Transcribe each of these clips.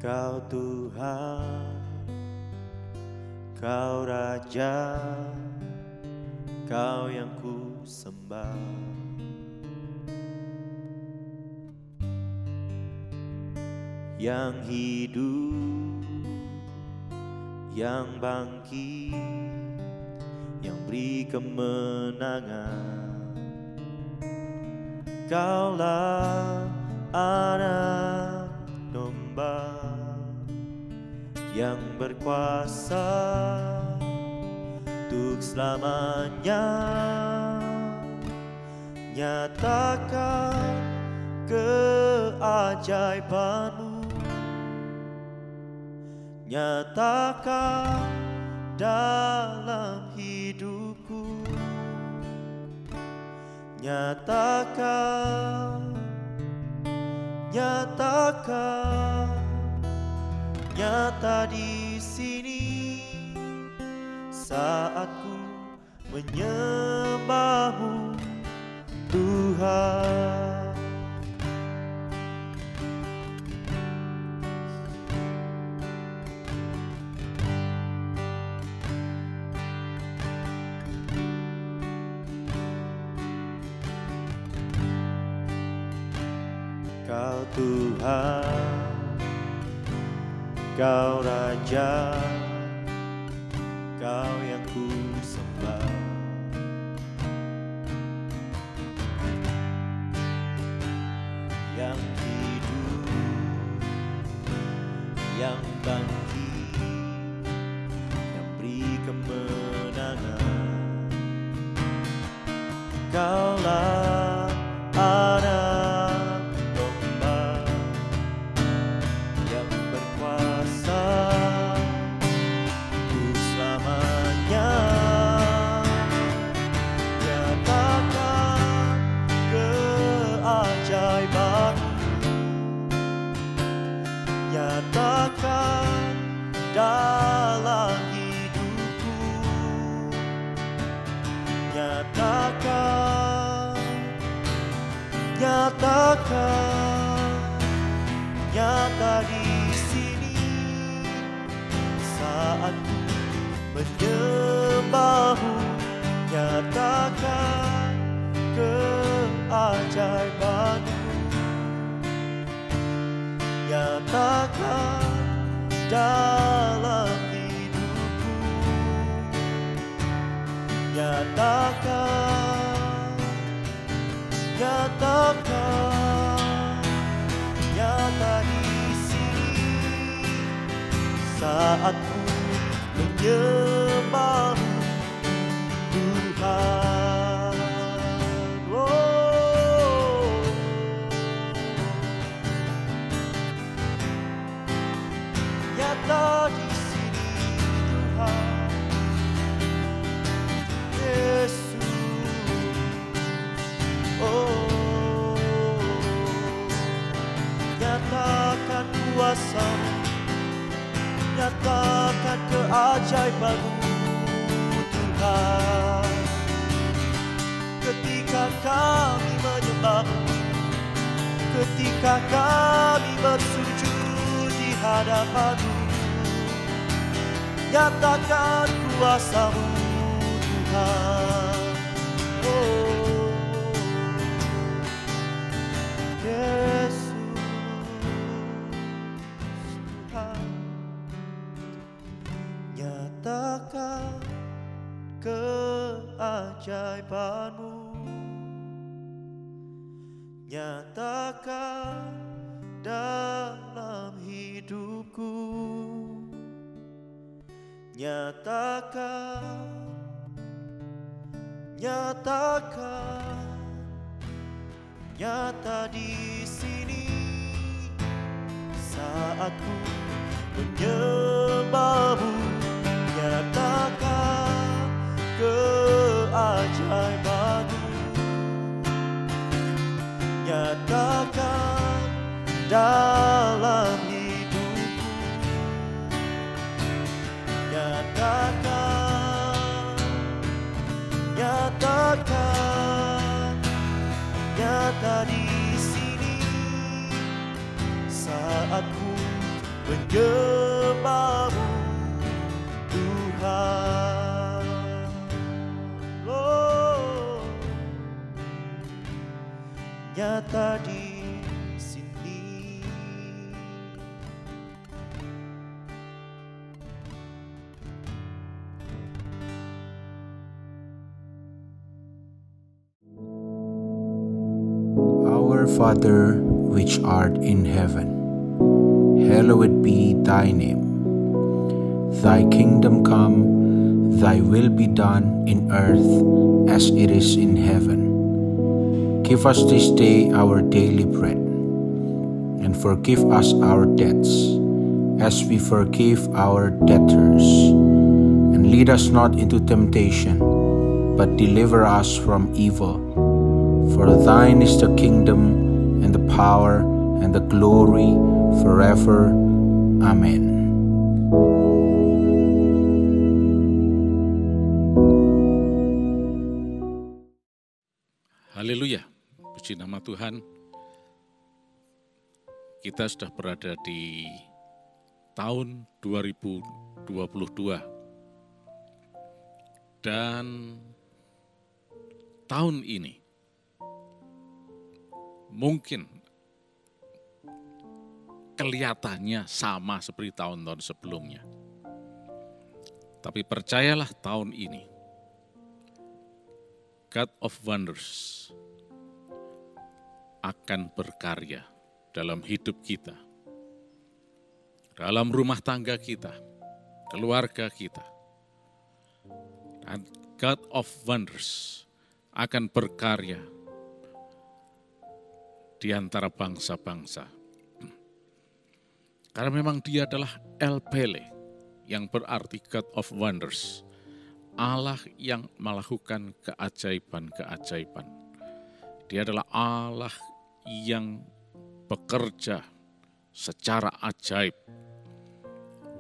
Kau Tuhan, Kau Raja, Kau yang ku sembah. Yang hidup, yang bangkit, yang beri kemenangan. Kaulah anak domba yang berkuasa untuk selamanya. Nyatakan keajaiban-Mu, nyatakan dalam hidupku, nyatakan, nyata di sini saat ku menyembah-Mu, Tuhan. Kau Tuhan, Kau Raja, Kau yang ku sembah. Yang hidup, yang bangkit, yang beri kemenangan. Kaulah anak domba yang berkuasa untuk selamanya. Nyatakan keajaiban-Mu, nyatakan dalam hidupku, nyatakan, nyata di sini saat ku menyembah-Mu, nyatakan keajaiban-Mu, nyatakan dalam hidupku, nyatakan, nyata di sini saat ku menyembah-Mu, Tuhan. Oh, nyata di sini Tuhan Yesus. Oh, nyatakan kuasa-Mu, nyatakan keajaiban-Mu, Tuhan. Ketika kami menyembah-Mu, ketika kami bersujud di hadapan-Mu, nyatakan kuasa-Mu, Tuhan. Oh, Yesus, Tuhan. Nyatakan keajaiban-Mu, nyatakan dalam hidupku, nyatakan, nyata di sini saat ku menyembah-Mu, nyatakan keajaiban-Mu, nyatakan dalam hidupku, nyatakan, nyata di sini saat ku menyembahmu Tuhan. Oh, nyata di sini. Our Father, which art in heaven, hallowed be thy name. Thy kingdom come, thy will be done in earth as it is in heaven. Give us this day our daily bread, and forgive us our debts, as we forgive our debtors. And lead us not into temptation, but deliver us from evil. For thine is the kingdom, and the power, and the glory, forever. Amen. Haleluya, puji nama Tuhan. Kita sudah berada di tahun 2022. Dan tahun ini mungkin kelihatannya sama seperti tahun-tahun sebelumnya. Tapi percayalah tahun ini, God of Wonders akan berkarya dalam hidup kita, dalam rumah tangga kita, keluarga kita. Dan God of Wonders akan berkarya di antara bangsa-bangsa. Karena memang dia adalah El Pele, yang berarti God of Wonders. Allah yang melakukan keajaiban-keajaiban. Dia adalah Allah yang bekerja secara ajaib.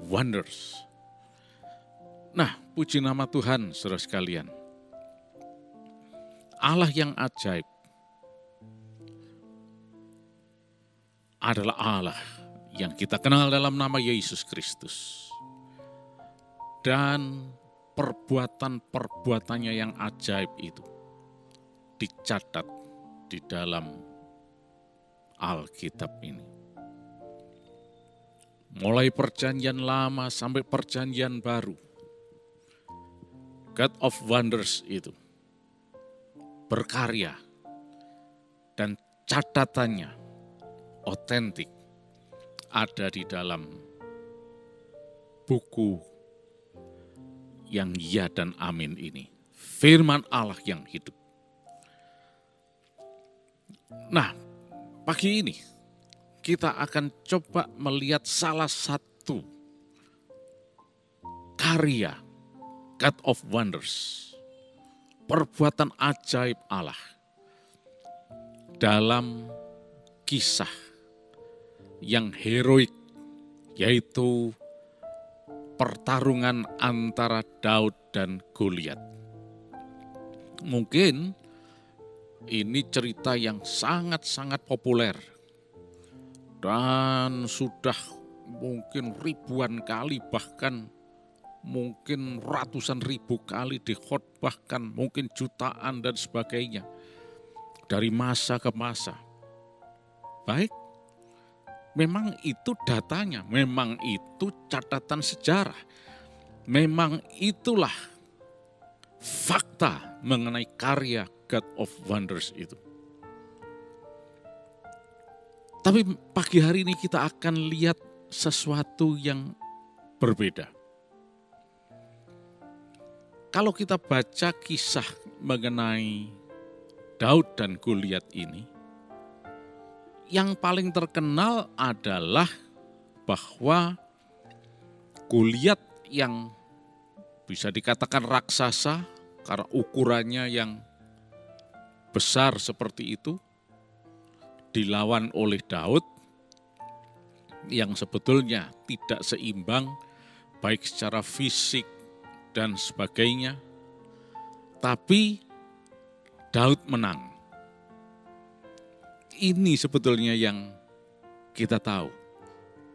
Wonders. Nah, puji nama Tuhan, saudara sekalian. Allah yang ajaib adalah Allah yang kita kenal dalam nama Yesus Kristus. Dan perbuatan-perbuatannya yang ajaib itu dicatat di dalam Alkitab ini. Mulai perjanjian lama sampai perjanjian baru, God of Wonders itu berkarya dan catatannya otentik ada di dalam buku yang ya dan amin ini. Firman Allah yang hidup. Nah, pagi ini kita akan coba melihat salah satu karya God of Wonders. Perbuatan ajaib Allah dalam kisah yang heroik, yaitu pertarungan antara Daud dan Goliat. Mungkin ini cerita yang sangat-sangat populer dan sudah mungkin ribuan kali, bahkan mungkin ratusan ribu kali dikhotbahkan, mungkin jutaan dan sebagainya, dari masa ke masa. Baik, memang itu datanya, memang itu catatan sejarah, memang itulah fakta mengenai karya God of Wonders itu. Tapi pagi hari ini kita akan lihat sesuatu yang berbeda. Kalau kita baca kisah mengenai Daud dan Goliat ini, yang paling terkenal adalah bahwa Goliat yang bisa dikatakan raksasa karena ukurannya yang besar seperti itu, dilawan oleh Daud yang sebetulnya tidak seimbang baik secara fisik dan sebagainya, tapi Daud menang. Ini sebetulnya yang kita tahu.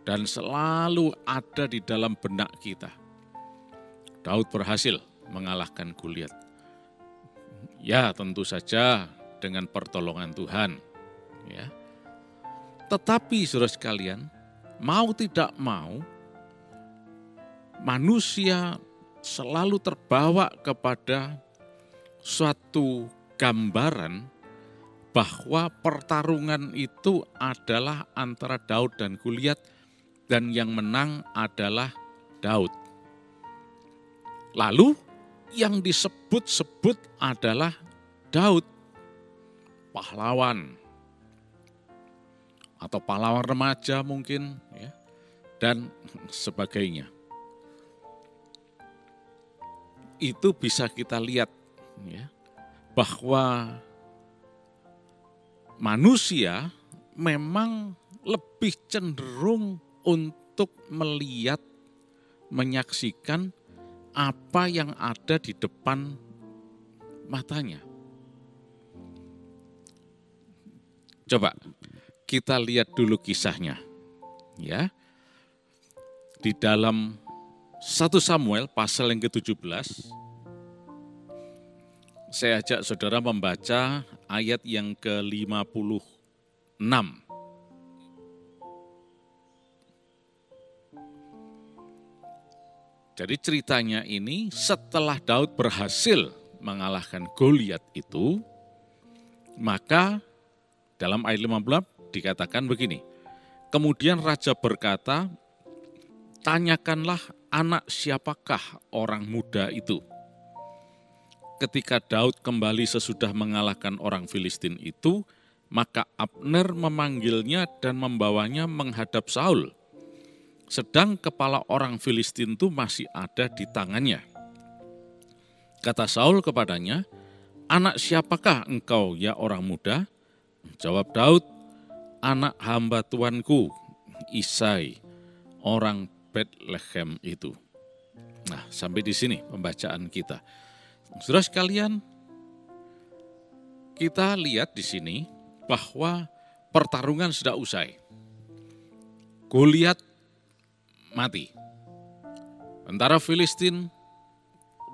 dan selalu ada di dalam benak kita. Daud berhasil mengalahkan Goliat. Ya, tentu saja dengan pertolongan Tuhan. Ya. Tetapi saudara sekalian, mau tidak mau, manusia selalu terbawa kepada suatu gambaran bahwa pertarungan itu adalah antara Daud dan Goliat, dan yang menang adalah Daud. Lalu yang disebut-sebut adalah Daud, pahlawan atau pahlawan remaja mungkin, ya, dan sebagainya. Itu bisa kita lihat, ya, bahwa manusia memang lebih cenderung untuk melihat, menyaksikan apa yang ada di depan matanya. Coba kita lihat dulu kisahnya, ya. Di dalam 1 Samuel pasal yang ke-17, saya ajak saudara membaca ayat yang ke-56. Jadi ceritanya ini setelah Daud berhasil mengalahkan Goliat itu, maka dalam ayat 15 dikatakan begini, kemudian raja berkata, tanyakanlah anak siapakah orang muda itu. Ketika Daud kembali sesudah mengalahkan orang Filistin itu, maka Abner memanggilnya dan membawanya menghadap Saul. Sedang kepala orang Filistin itu masih ada di tangannya. Kata Saul kepadanya, anak siapakah engkau ya orang muda? Jawab Daud, anak hamba tuanku, Isai, orang Bethlehem itu. Nah, sampai di sini pembacaan kita. Saudara sekalian, kita lihat di sini bahwa pertarungan sudah usai. Goliat mati. Tentara Filistin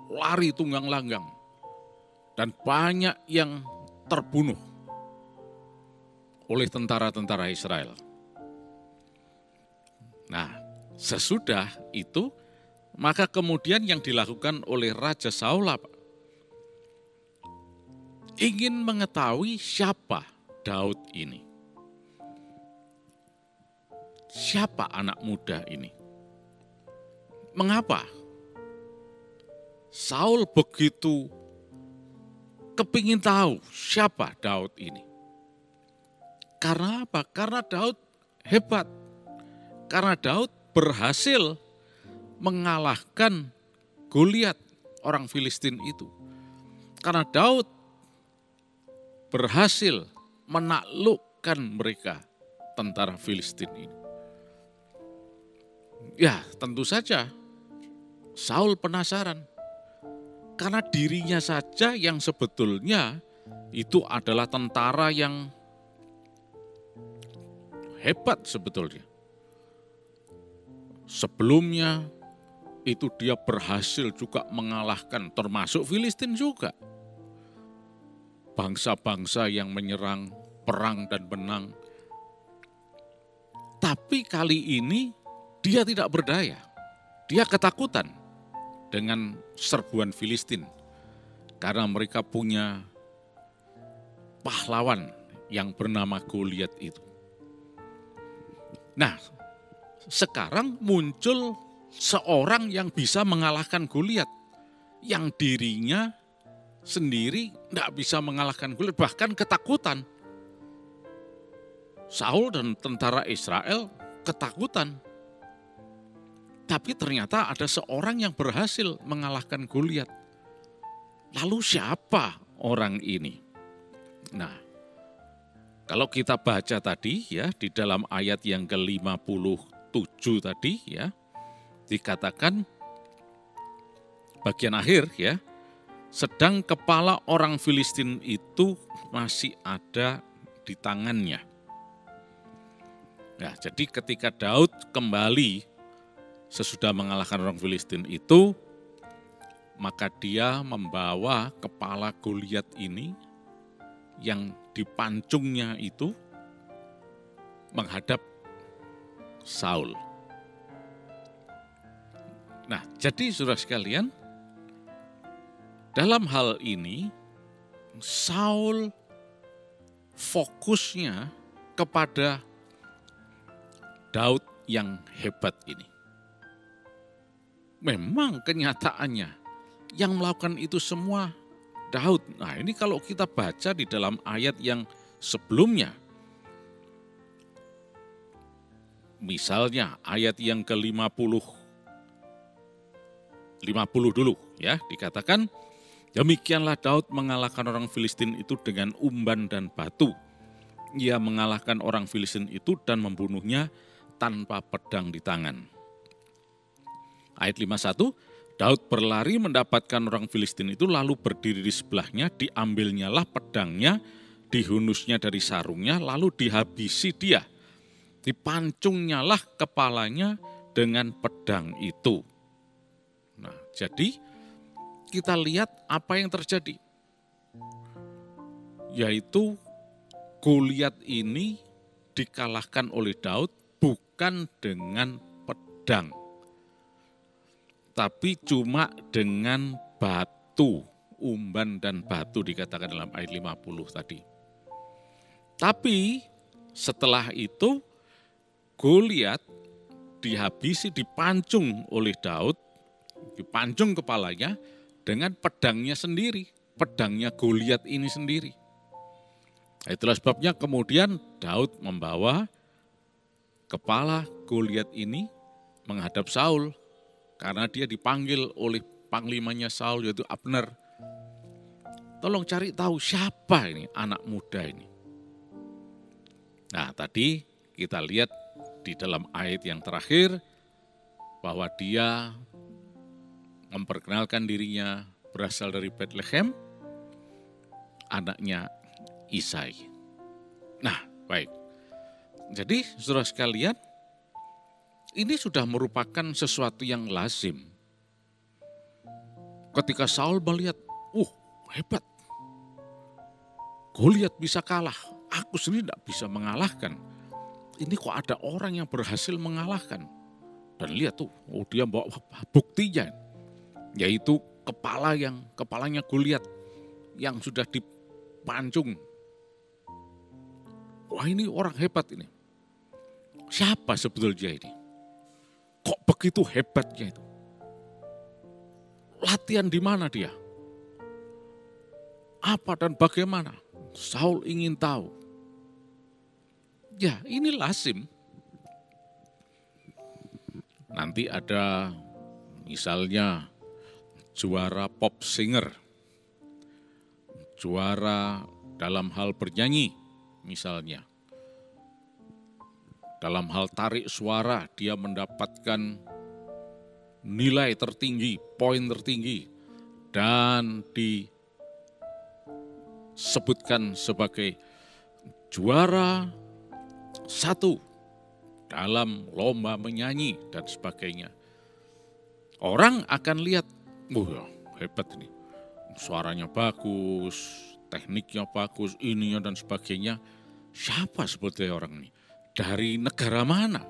lari tunggang langgang dan banyak yang terbunuh oleh tentara-tentara Israel. Nah, sesudah itu maka kemudian yang dilakukan oleh Raja Saul apa? Ingin mengetahui siapa Daud ini. Siapa anak muda ini? Mengapa Saul begitu kepingin tahu siapa Daud ini? Karena apa? Karena Daud hebat. Karena Daud berhasil mengalahkan Goliat orang Filistin itu. Karena Daud berhasil menaklukkan mereka, tentara Filistin ini. Ya, tentu saja Saul penasaran. Karena dirinya saja yang sebetulnya itu adalah tentara yang hebat sebetulnya. Sebelumnya itu dia berhasil juga mengalahkan termasuk Filistin juga. Bangsa-bangsa yang menyerang, perang dan menang. Tapi kali ini dia tidak berdaya. Dia ketakutan dengan serbuan Filistin. Karena mereka punya pahlawan yang bernama Goliat itu. Nah, sekarang muncul seorang yang bisa mengalahkan Goliat. Yang dirinya sendiri tidak bisa mengalahkan Goliat, bahkan ketakutan. Saul dan tentara Israel ketakutan. Tapi ternyata ada seorang yang berhasil mengalahkan Goliat. Lalu siapa orang ini? Nah, kalau kita baca tadi ya di dalam ayat yang ke-57 tadi ya, dikatakan bagian akhir ya, sedang kepala orang Filistin itu masih ada di tangannya. Nah, jadi ketika Daud kembali sesudah mengalahkan orang Filistin itu, maka dia membawa kepala Goliat ini yang dipancungnya itu menghadap Saul. Nah, jadi saudara sekalian, dalam hal ini Saul fokusnya kepada Daud yang hebat ini. Memang kenyataannya yang melakukan itu semua Daud. Nah, ini kalau kita baca di dalam ayat yang sebelumnya, misalnya ayat yang ke-50 dulu ya, dikatakan, demikianlah Daud mengalahkan orang Filistin itu dengan umban dan batu. Ia mengalahkan orang Filistin itu dan membunuhnya tanpa pedang di tangan. Ayat 51, Daud berlari mendapatkan orang Filistin itu, lalu berdiri di sebelahnya, diambilnyalah pedangnya, dihunusnya dari sarungnya, lalu dihabisi dia. Dipancungnyalah kepalanya dengan pedang itu. Nah, jadi kita lihat apa yang terjadi. Yaitu Goliat ini dikalahkan oleh Daud bukan dengan pedang, tapi cuma dengan batu, umban dan batu dikatakan dalam ayat 50 tadi. Tapi setelah itu Goliat dihabisi, dipancung oleh Daud, dipancung kepalanya dengan pedangnya sendiri, pedangnya Goliat ini sendiri. Itulah sebabnya kemudian Daud membawa kepala Goliat ini menghadap Saul, karena dia dipanggil oleh panglimanya Saul, yaitu Abner. Tolong cari tahu siapa ini anak muda ini. Nah, tadi kita lihat di dalam ayat yang terakhir bahwa dia memperkenalkan dirinya berasal dari Bethlehem, anaknya Isai. Nah, baik. Jadi, saudara sekalian, ini sudah merupakan sesuatu yang lazim. Ketika Saul melihat, hebat, Goliat bisa kalah, aku sendiri tidak bisa mengalahkan. Ini kok ada orang yang berhasil mengalahkan. Dan lihat tuh, dia bawa buktinya, yaitu kepalanya Goliat yang sudah dipancung. Wah, ini orang hebat ini. Siapa sebetulnya ini? Kok begitu hebatnya itu? Latihan di mana dia? Apa dan bagaimana? Saul ingin tahu. Ya, ini lazim. Nanti ada misalnya juara pop singer, juara dalam hal bernyanyi misalnya. Dalam hal tarik suara dia mendapatkan nilai tertinggi, poin tertinggi, dan disebutkan sebagai juara 1 dalam lomba menyanyi dan sebagainya. Orang akan lihat, hebat ini, suaranya bagus, tekniknya bagus, ininya dan sebagainya. Siapa sebetulnya orang ini? Dari negara mana?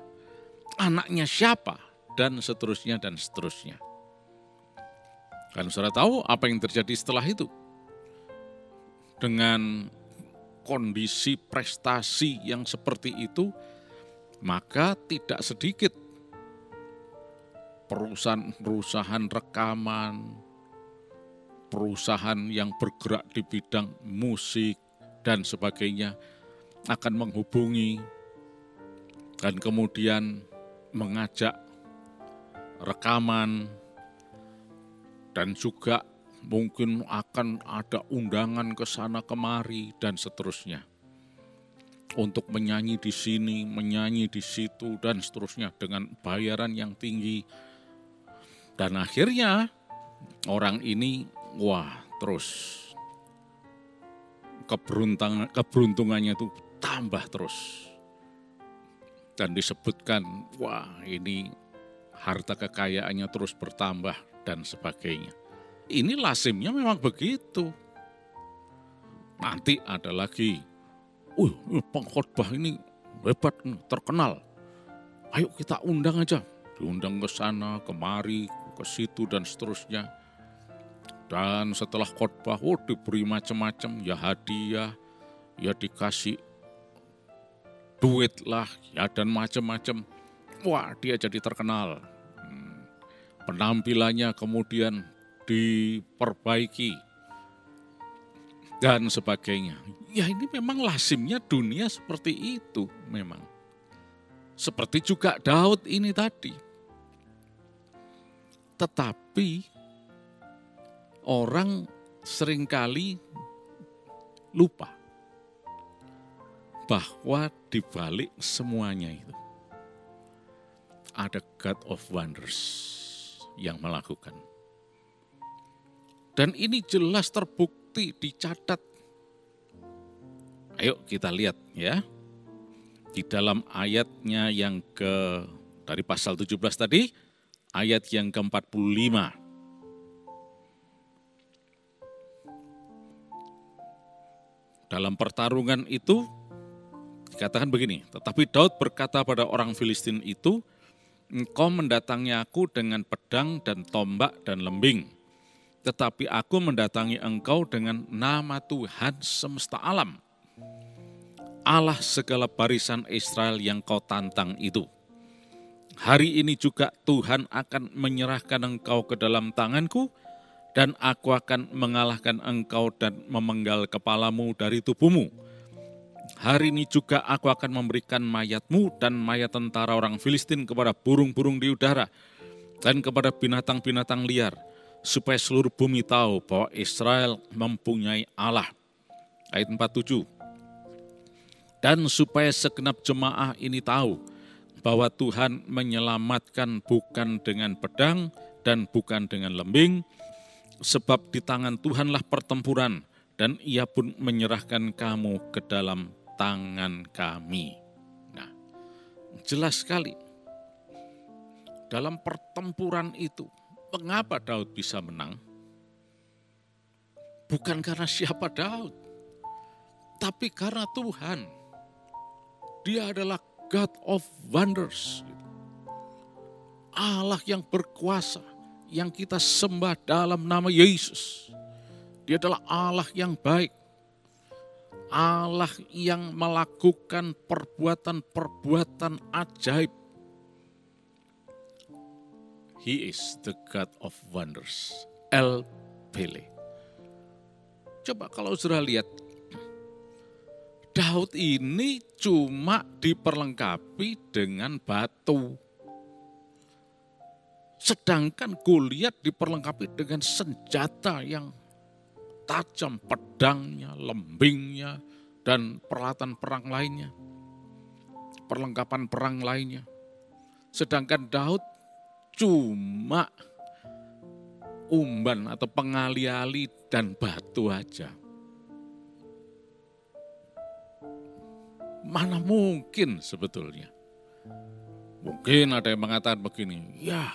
Anaknya siapa? Dan seterusnya dan seterusnya. Kan saudara tahu apa yang terjadi setelah itu? Dengan kondisi prestasi yang seperti itu, maka tidak sedikit perusahaan rekaman, perusahaan yang bergerak di bidang musik dan sebagainya akan menghubungi dan kemudian mengajak rekaman, dan juga mungkin akan ada undangan ke sana kemari dan seterusnya. Untuk menyanyi di sini, menyanyi di situ dan seterusnya dengan bayaran yang tinggi. Dan akhirnya orang ini terus keberuntungannya itu tambah terus. dan disebutkan, wah ini harta kekayaannya terus bertambah dan sebagainya. Ini lazimnya memang begitu. Nanti ada lagi, pengkhotbah ini hebat, terkenal. Ayo kita undang aja. Diundang ke sana, kemari, ke situ dan seterusnya. Dan setelah khotbah, diberi macam-macam, ya hadiah, ya dikasih duit lah, ya dan macam-macam. Wah, dia jadi terkenal. Penampilannya kemudian diperbaiki dan sebagainya. Ya ini memang lazimnya dunia seperti itu memang. Seperti juga Daud ini tadi. Tetapi orang seringkali lupa bahwa di balik semuanya itu ada God of Wonders yang melakukan. Dan ini jelas terbukti, dicatat. Ayo kita lihat ya. Di dalam ayatnya yang dari pasal 17 tadi, ayat yang ke-45. Dalam pertarungan itu dikatakan begini, tetapi Daud berkata pada orang Filistin itu, engkau mendatangi aku dengan pedang dan tombak dan lembing, tetapi aku mendatangi engkau dengan nama Tuhan semesta alam, Allah segala barisan Israel yang kau tantang itu. Hari ini juga Tuhan akan menyerahkan engkau ke dalam tanganku, dan aku akan mengalahkan engkau dan memenggal kepalamu dari tubuhmu. Hari ini juga aku akan memberikan mayatmu dan mayat tentara orang Filistin kepada burung-burung di udara dan kepada binatang-binatang liar, supaya seluruh bumi tahu bahwa Israel mempunyai Allah. Ayat 47. Dan supaya segenap jemaah ini tahu bahwa Tuhan menyelamatkan bukan dengan pedang dan bukan dengan lembing, sebab di tangan Tuhanlah pertempuran, dan Ia pun menyerahkan kamu ke dalam tangan kami. Nah, jelas sekali. Dalam pertempuran itu, mengapa Daud bisa menang? Bukan karena siapa Daud, tapi karena Tuhan. Dia adalah God of Wonders. Allah yang berkuasa, yang kita sembah dalam nama Yesus. Dia adalah Allah yang baik. Allah yang melakukan perbuatan-perbuatan ajaib. He is the God of Wonders. El Pele. Coba kalau sudah lihat, Daud ini cuma diperlengkapi dengan batu. Sedangkan Goliat diperlengkapi dengan senjata yang tajam, pedangnya, lembingnya, dan peralatan perang lainnya. Perlengkapan perang lainnya. Sedangkan Daud cuma umban atau pengali-ali dan batu aja. Mana mungkin sebetulnya? Mungkin ada yang mengatakan begini, ya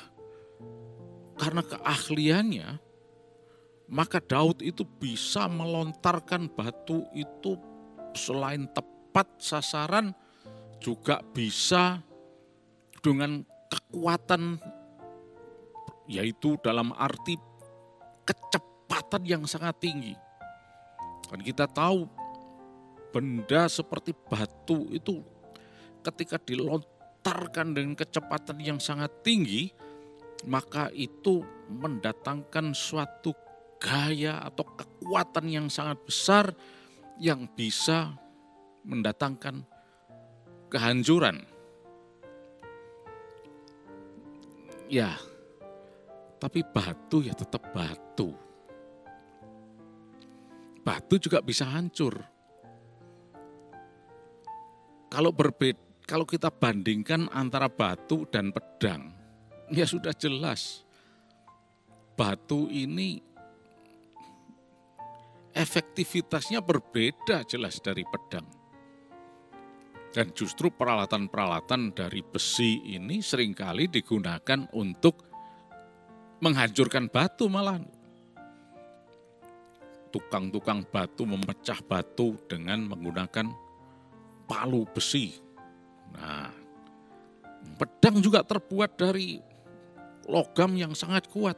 karena keahliannya, maka Daud itu bisa melontarkan batu itu selain tepat sasaran, juga bisa dengan kekuatan, yaitu dalam arti kecepatan yang sangat tinggi. Dan kita tahu benda seperti batu itu ketika dilontarkan dengan kecepatan yang sangat tinggi, maka itu mendatangkan suatu gaya atau kekuatan yang sangat besar yang bisa mendatangkan kehancuran. Ya, tapi batu ya tetap batu. Batu juga bisa hancur. Kalau kita bandingkan antara batu dan pedang, ya sudah jelas. Batu ini efektivitasnya berbeda jelas dari pedang. Dan justru peralatan-peralatan dari besi ini seringkali digunakan untuk menghancurkan batu malah. Tukang-tukang batu memecah batu dengan menggunakan palu besi. Nah, pedang juga terbuat dari logam yang sangat kuat.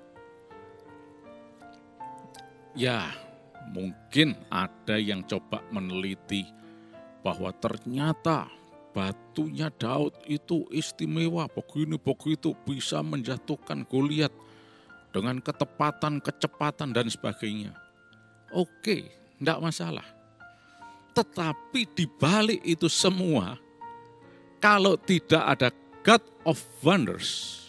Ya, mungkin ada yang coba meneliti bahwa ternyata batunya Daud itu istimewa, begini begitu bisa menjatuhkan Goliat dengan ketepatan, kecepatan dan sebagainya. Oke, enggak masalah. Tetapi di balik itu semua, kalau tidak ada God of Wonders,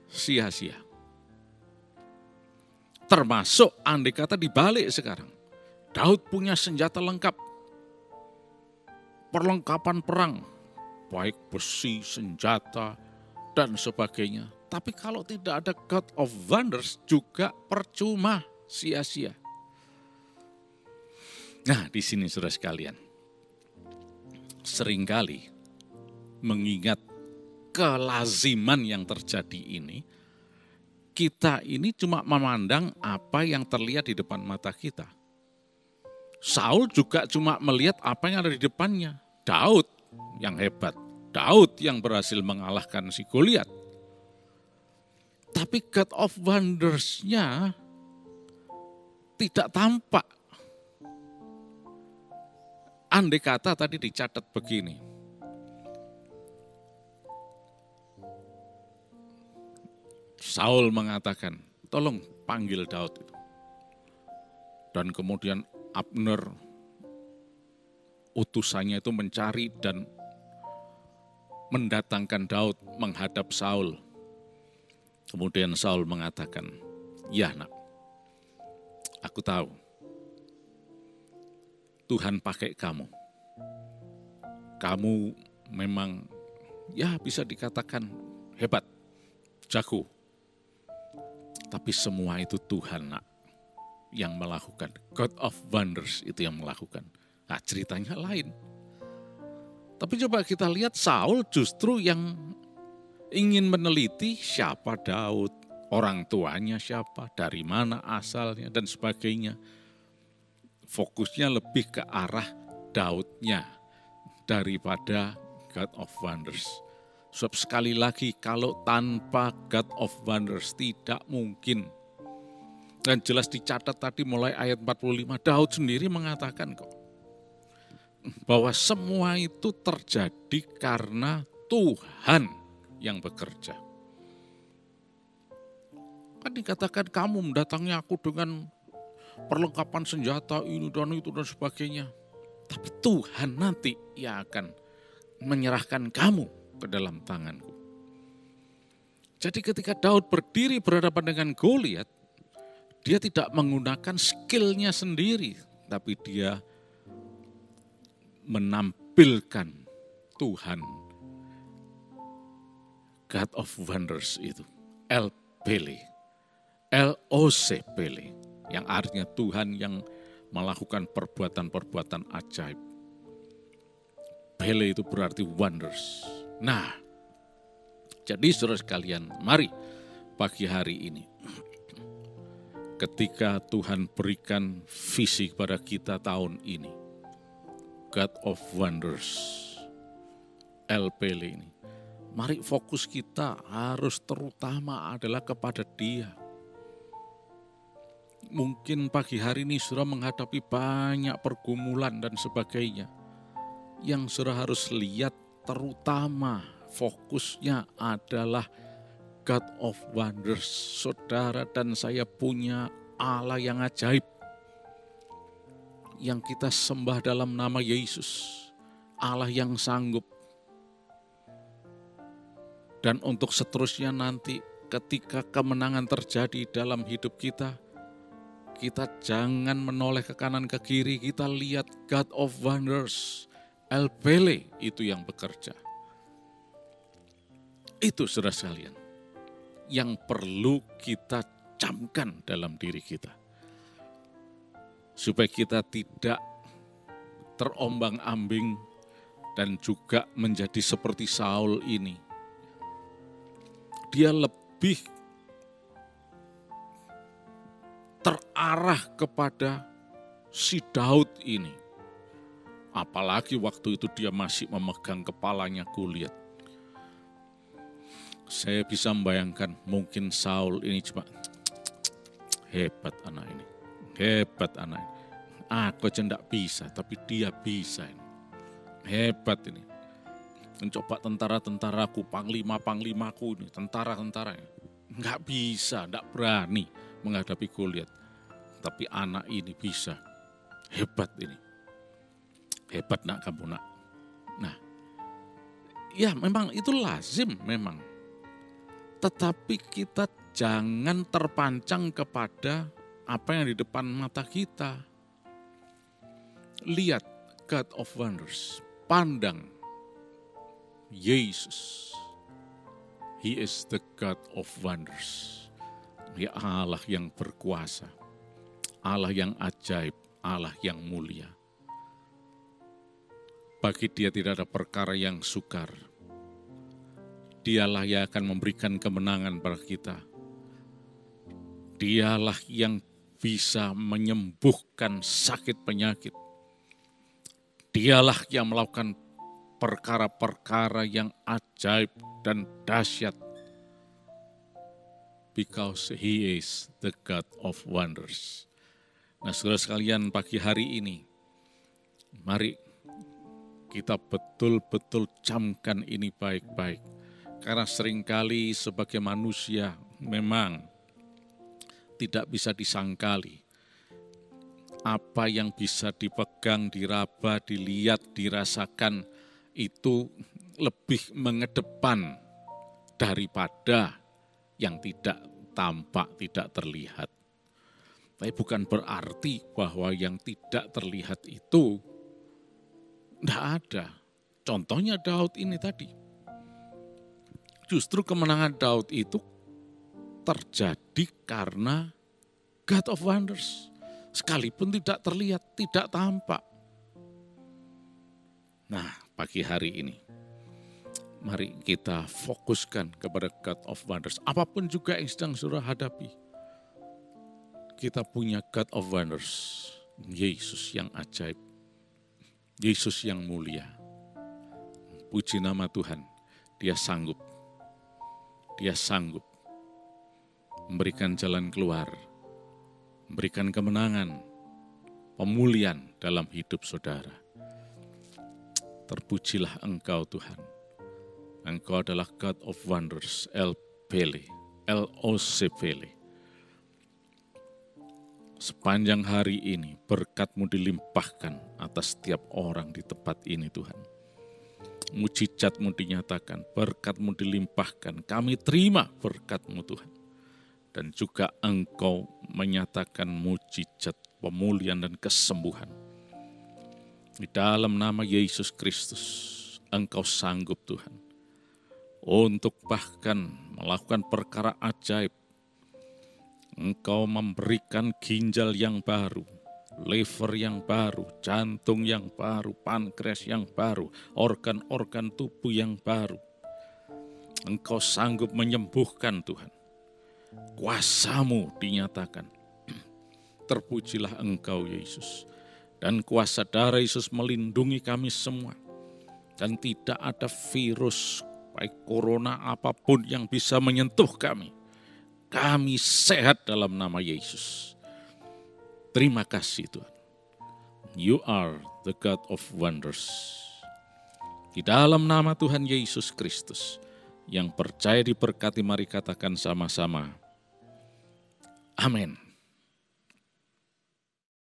sia-sia. Termasuk andai kata dibalik sekarang, Daud punya senjata lengkap, perlengkapan perang, baik besi, senjata, dan sebagainya. Tapi kalau tidak ada God of Wonders juga percuma, sia-sia. Nah, di sini saudara sekalian, seringkali mengingat kelaziman yang terjadi ini, kita ini cuma memandang apa yang terlihat di depan mata kita. Saul juga cuma melihat apa yang ada di depannya. Daud yang hebat, Daud yang berhasil mengalahkan si Goliat. Tapi God of Wonders-nya tidak tampak. Andai kata tadi dicatat begini, Saul mengatakan, tolong panggil Daud itu. Dan kemudian Abner, utusannya itu mencari dan mendatangkan Daud menghadap Saul. Kemudian Saul mengatakan, ya nak, aku tahu Tuhan pakai kamu. Kamu memang ya bisa dikatakan hebat, jago. Tapi semua itu Tuhan nak yang melakukan. God of Wonders itu yang melakukan. Nah, ceritanya lain. Tapi coba kita lihat Saul justru yang ingin meneliti siapa Daud, orang tuanya siapa, dari mana asalnya dan sebagainya. Fokusnya lebih ke arah Daudnya daripada God of Wonders. Sebab sekali lagi kalau tanpa God of Wonders tidak mungkin. Dan jelas dicatat tadi mulai ayat 45, Daud sendiri mengatakan kok, bahwa semua itu terjadi karena Tuhan yang bekerja. Kan dikatakan kamu mendatangi aku dengan perlengkapan senjata ini dan itu dan sebagainya. Tapi Tuhan nanti yang akan menyerahkan kamu ke dalam tanganku. Jadi ketika Daud berdiri berhadapan dengan Goliat, dia tidak menggunakan skillnya sendiri, tapi dia menampilkan Tuhan, God of Wonders itu, El Pele, L-O-C Pele, yang artinya Tuhan yang melakukan perbuatan-perbuatan ajaib. Pele itu berarti wonders. Nah, jadi saudara sekalian, mari pagi hari ini, ketika Tuhan berikan visi kepada kita tahun ini, God of Wonders, El Pele ini, mari fokus kita harus terutama adalah kepada Dia. Mungkin pagi hari ini saudara menghadapi banyak pergumulan dan sebagainya. Yang saudara harus lihat terutama fokusnya adalah God of Wonders. Saudara dan saya punya Allah yang ajaib. Yang kita sembah dalam nama Yesus. Allah yang sanggup. Dan untuk seterusnya nanti ketika kemenangan terjadi dalam hidup kita, kita jangan menoleh ke kanan ke kiri, kita lihat God of Wonders, El Pele itu yang bekerja. Itu saudara sekalian, yang perlu kita camkan dalam diri kita. Supaya kita tidak terombang-ambing dan juga menjadi seperti Saul ini. Dia lebih terarah kepada si Daud ini. Apalagi waktu itu dia masih memegang kepalanya Goliat. Saya bisa membayangkan mungkin Saul ini cuma hebat anak ini. Hebat anak ini. Aku aja enggak bisa, tapi dia bisa ini. Hebat ini. Mencoba tentara-tentaraku, panglima-panglimaku ini, tentara-tentaranya. Enggak bisa, enggak berani menghadapi Goliat. Tapi anak ini bisa. Hebat ini. Hebat nak kamu nak. Nah, ya memang itu lazim memang. Tetapi kita jangan terpancang kepada apa yang di depan mata kita. Lihat God of Wonders. Pandang Yesus. He is the God of Wonders. Ya Allah yang berkuasa. Allah yang ajaib. Allah yang mulia. Bagi dia tidak ada perkara yang sukar. Dialah yang akan memberikan kemenangan pada kita. Dialah yang bisa menyembuhkan sakit penyakit. Dialah yang melakukan perkara-perkara yang ajaib dan dahsyat. Because he is the God of wonders. Nah, saudara sekalian, pagi hari ini, mari kita betul-betul camkan ini baik-baik. Karena seringkali sebagai manusia memang tidak bisa disangkali. Apa yang bisa dipegang, diraba, dilihat, dirasakan itu lebih mengedepan daripada yang tidak tampak, tidak terlihat. Tapi bukan berarti bahwa yang tidak terlihat itu tidak ada. Contohnya Daud ini tadi. Justru kemenangan Daud itu terjadi karena God of Wonders. Sekalipun tidak terlihat, tidak tampak. Nah, pagi hari ini, mari kita fokuskan kepada God of Wonders. Apapun juga yang sedang saudara hadapi. Kita punya God of Wonders. Yesus yang ajaib. Yesus yang mulia. Puji nama Tuhan. Dia sanggup. Dia sanggup memberikan jalan keluar. Memberikan kemenangan. Pemulihan dalam hidup saudara. Terpujilah Engkau Tuhan. Engkau adalah God of Wonders. L-O-C-P-L. Sepanjang hari ini berkat-Mu dilimpahkan atas setiap orang di tempat ini Tuhan. Mujizat-Mu dinyatakan, berkat-Mu dilimpahkan, kami terima berkat-Mu Tuhan. Dan juga Engkau menyatakan mujizat, pemulihan dan kesembuhan. Di dalam nama Yesus Kristus, Engkau sanggup Tuhan. Untuk bahkan melakukan perkara ajaib. Engkau memberikan ginjal yang baru, liver yang baru, jantung yang baru, pankreas yang baru, organ-organ tubuh yang baru. Engkau sanggup menyembuhkan Tuhan. Kuasa-Mu dinyatakan. Terpujilah Engkau Yesus. Dan kuasa darah Yesus melindungi kami semua. Dan tidak ada virus, baik corona apapun yang bisa menyentuh kami. Kami sehat dalam nama Yesus. Terima kasih Tuhan. You are the God of wonders. Di dalam nama Tuhan Yesus Kristus, yang percaya diberkati, mari katakan sama-sama. Amin.